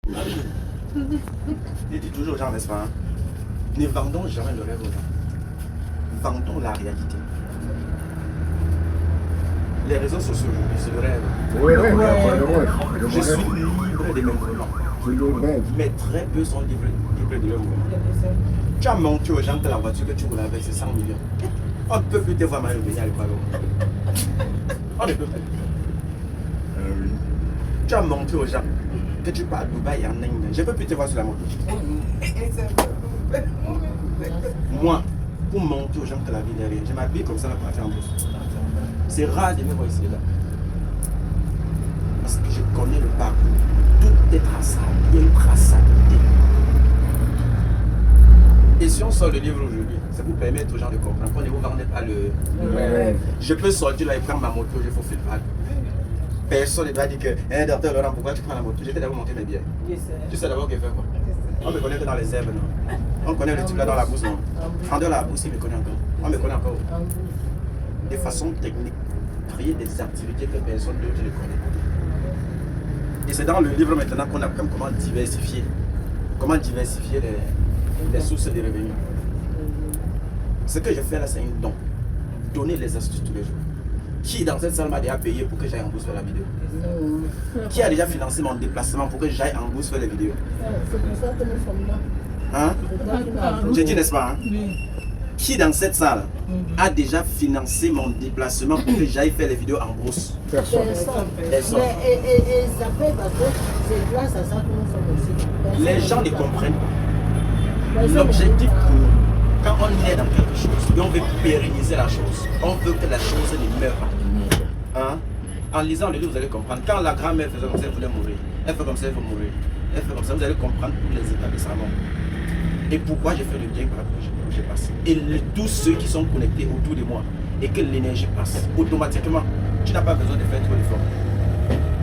Il dit toujours aux gens, n'est-ce pas, hein? Ne vendons jamais le rêve aux gens. Vendons la réalité. Les réseaux sociaux aujourd'hui, c'est le rêve. Oui. Je suis libre de mes mouvements. Mais très peu sont libres de leurs mouvements. Tu as montré aux gens que la voiture que tu roules avec, c'est 100 millions. On ne peut plus te voir mal venir à l'école. On ne peut plus. Tu as montré aux gens que tu pars à Dubaï et en Inde. Je ne peux plus te voir sur la moto. Moi, pour montrer aux gens que la vie n'est rien, je m'habille comme ça pour partir en bourse. C'est rare de me voir ici là. Parce que je connais le parcours. Tout est traçable. Il y a une traçabilité. Et si on sort le livre aujourd'hui, c'est pour permettre aux gens de comprendre qu'on ne vous vendez pas le rêve. Je peux sortir là et prendre ma moto, je faut faire le. Personne ne va dire que, docteur Laurent, pourquoi tu prends la moto? Je vais d'abord monter mes biens. Tu sais d'abord qu'il fait quoi? On me connaît que dans les herbes, non? On connaît le type là dans la bourse, non? En dehors de la bourse, il me connaît encore. On me connaît encore. De façon technique, créer des activités que personne d'autre ne connaît. Et c'est dans le livre maintenant qu'on apprend comment diversifier. Comment diversifier les sources de revenus. Ce que je fais là, c'est un don. Donner les astuces tous les jours. Qui dans cette salle m'a déjà payé pour que j'aille en bourse faire la vidéo? Qui a déjà financé mon déplacement pour que j'aille en bourse faire les vidéos? C'est pour ça que nous sommes là. Hein? J'ai dit, n'est-ce pas? Hein? Qui dans cette salle a déjà financé mon déplacement pour que j'aille faire les vidéos en bourse? Personne. Et ça fait parce que c'est grâce à ça que nous sommes ici. Personne. Les gens ne comprennent pas. L'objectif pour nous, quand on est dans quelque chose et on veut pérenniser la chose, on veut que la chose ne meure pas. Hein? En lisant le livre, vous allez comprendre. Quand la grand-mère faisait comme ça, elle voulait mourir. Elle fait comme ça, elle veut mourir. Elle fait comme ça, vous allez comprendre tous les états de sa mort. Et pourquoi j'ai fait le bien par rapport où j'ai passé. Et tous ceux qui sont connectés autour de moi et que l'énergie passe, automatiquement, tu n'as pas besoin de faire trop d'efforts.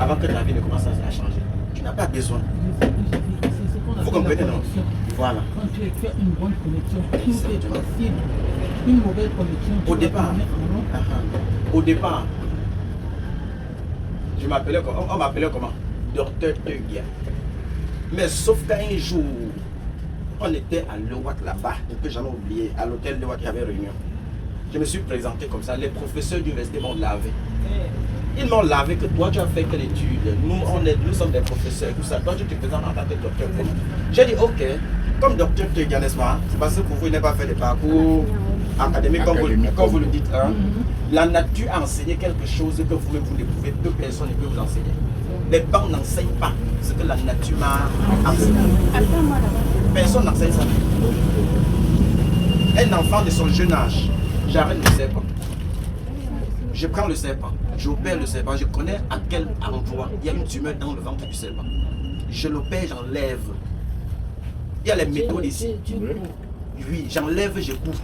Avant que ta vie ne commence à changer. Tu n'as pas besoin. Vous comprenez, non? Voilà. Quand tu fais une bonne connexion, tout est facile. Une mauvaise connexion. Au départ, on m'appelait comment? Docteur Teguia. Mais sauf qu'un jour, on était à Lewat là-bas, je ne peux jamais oublier, à l'hôtel Lewat, il y avait réunion. Je me suis présenté comme ça, les professeurs d'université m'ont lavé. Ils m'ont lavé que toi tu as fait que l'étude, nous sommes des professeurs, tout ça, toi tu te présentes en tant que docteur. J'ai dit ok, comme docteur Teguia, n'est-ce pas? C'est parce que pour vous, il n'a pas fait de parcours académique comme vous le dites. Hein? La nature a enseigné quelque chose que vous-même vous ne pouvez, que personne ne peut vous enseigner. Les banques n'enseignent pas ce que la nature m'a enseigné. Personne n'enseigne ça. Un enfant de son jeune âge, j'arrête le serpent. Je prends le serpent, j'opère le serpent, je connais à quel endroit il y a une tumeur dans le ventre du serpent. Je l'opère, j'enlève. Il y a les méthodes ici. Oui, j'enlève, je coupe.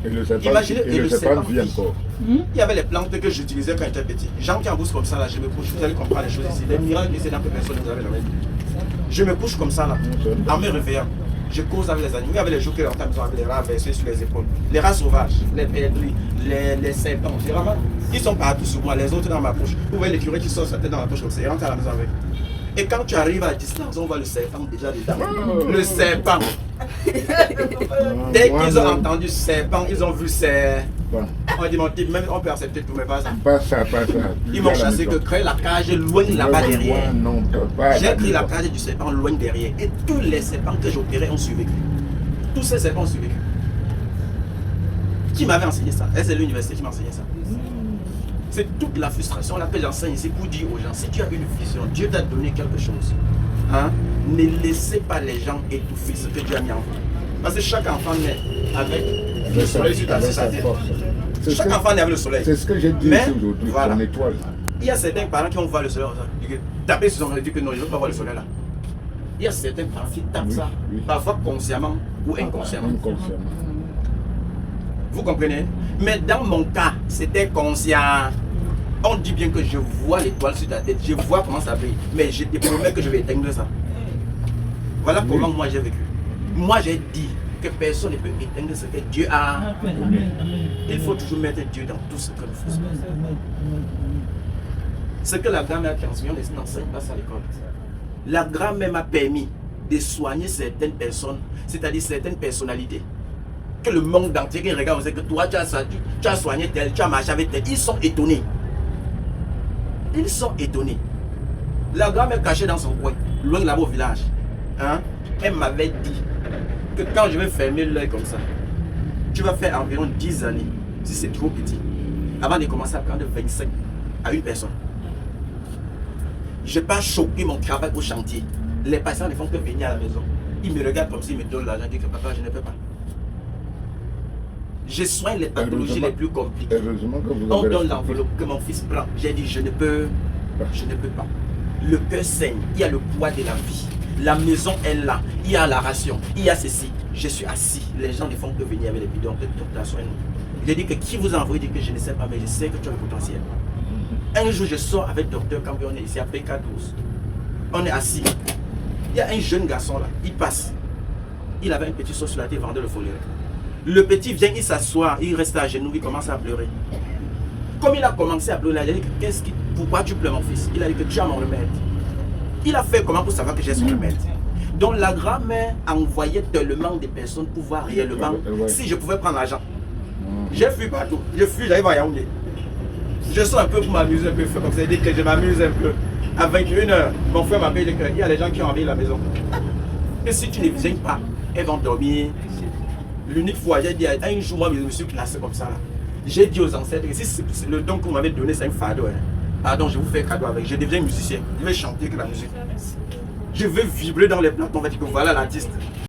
Et le serpent, Imaginez, et le serpent vit encore. Il y avait les plantes que j'utilisais quand j'étais petit. Gens qui en bourse comme ça, là, je me couche, vous allez comprendre les choses ici. Les miracles ici, dans que personne ne vous avait jamais dit. Je me couche comme ça, là, en me réveillant. Je cause avec les animaux. Il y avait les jours qui rentrent avec les rats versés sur les épaules. Les rats sauvages, les perdrix, les serpents. Vraiment, ils sont partout sur moi, les autres dans ma poche. Vous voyez les curés qui sortent sa tête dans la poche comme ça, ils rentrent à la maison avec. Et quand tu arrives à la distance, on voit le serpent déjà dedans. Le serpent. Dès qu'ils ont entendu serpent, ils ont vu serpent. On dit mon type, même on peut accepter tout, mais pas ça. Pas ça. Ils m'ont chassé que créer la cage loin là-bas derrière. J'ai pris la cage du serpent loin derrière. Et tous les serpents que j'opérais ont survécu. Tous ces serpents ont survécu. Qui m'avait enseigné ça? C'est l'université qui m'a enseigné ça. C'est toute la frustration là que j'enseigne ici pour dire aux gens, si tu as une vision, Dieu t'a donné quelque chose. Hein? Ne laissez pas les gens étouffer ce que Dieu a mis en vous. Parce que chaque enfant naît avec le soleil sur sa tête. Chaque enfant naît avec le soleil. C'est ce que j'ai dit aujourd'hui, voilà. ton étoile. Il y a certains parents qui vont voir le soleil, taper sur son oreille, dire que non, je ne veux pas voir le soleil là. Il y a certains parents qui tapent ça, parfois consciemment ou inconsciemment. Vous comprenez? Mais dans mon cas, c'était conscient. On dit bien que je vois l'étoile sur ta tête, je vois comment ça brille, mais je te promets que je vais éteindre ça. Voilà comment moi j'ai vécu. Moi j'ai dit que personne ne peut éteindre ce que Dieu a. Il faut toujours mettre Dieu dans tout ce que nous faisons. Ce que la dame a transmis, on n'enseigne pas ça à l'école. La grand-mère m'a permis de soigner certaines personnes, c'est-à-dire certaines personnalités. Que le monde entier qui regarde, on sait que toi, tu as soigné tel, tu as marché avec tel. Ils sont étonnés. Ils sont étonnés. La grand-mère cachée dans son coin, loin là-bas au village, hein, elle m'avait dit que quand je vais fermer l'œil comme ça, tu vas faire environ 10 années, si c'est trop petit, avant de commencer à prendre 25 à une personne. Je n'ai pas choqué mon travail au chantier. Les patients ne font que venir à la maison. Ils me regardent comme s'ils me donnent l'argent. Ils disent que papa, je ne peux pas. Je soigne les pathologies les plus compliquées. Heureusement que vous On avez donne l'enveloppe que mon fils prend. J'ai dit, je ne peux pas. Le cœur saigne. Il y a le poids de la vie. La maison est là. Il y a la ration. Il y a ceci. Je suis assis. Les gens ne font que venir avec les bidons. Docteur, soigne-nous. J'ai dit que qui vous a envoyé? Il dit que je ne sais pas, mais je sais que tu as le potentiel. Un jour, je sors avec docteur quand on est ici à PK12. On est assis. Il y a un jeune garçon là. Il passe. Il avait un petit saut sur la tête, vendait le follet. Le petit vient, il s'assoit, il reste à genoux, il commence à pleurer. Comme il a commencé à pleurer, il a dit, pourquoi tu pleures mon fils? Il a dit que tu as mon remède. Il a fait comment pour savoir que j'ai son remède? Donc la grand-mère envoyait tellement de personnes pour voir réellement si je pouvais prendre l'argent. J'ai fui partout. Je fuis, j'arrive à Yaoundé. Je sors un peu pour m'amuser un peu, comme ça, dit que je m'amuse un peu. À 21h, mon frère m'appelle, il y a des gens qui ont envahi la maison. Et si tu ne viens pas, elles vont dormir. L'unique fois, j'ai dit, un jour, moi, je me suis placé comme ça. Là. J'ai dit aux ancêtres, si le don que vous m'avez donné, c'est un fardeau. Hein. Pardon, je vous fais cadeau avec. Je deviens musicien. Je vais chanter que la musique. Je vais vibrer dans les plateaux. On va dire que voilà l'artiste.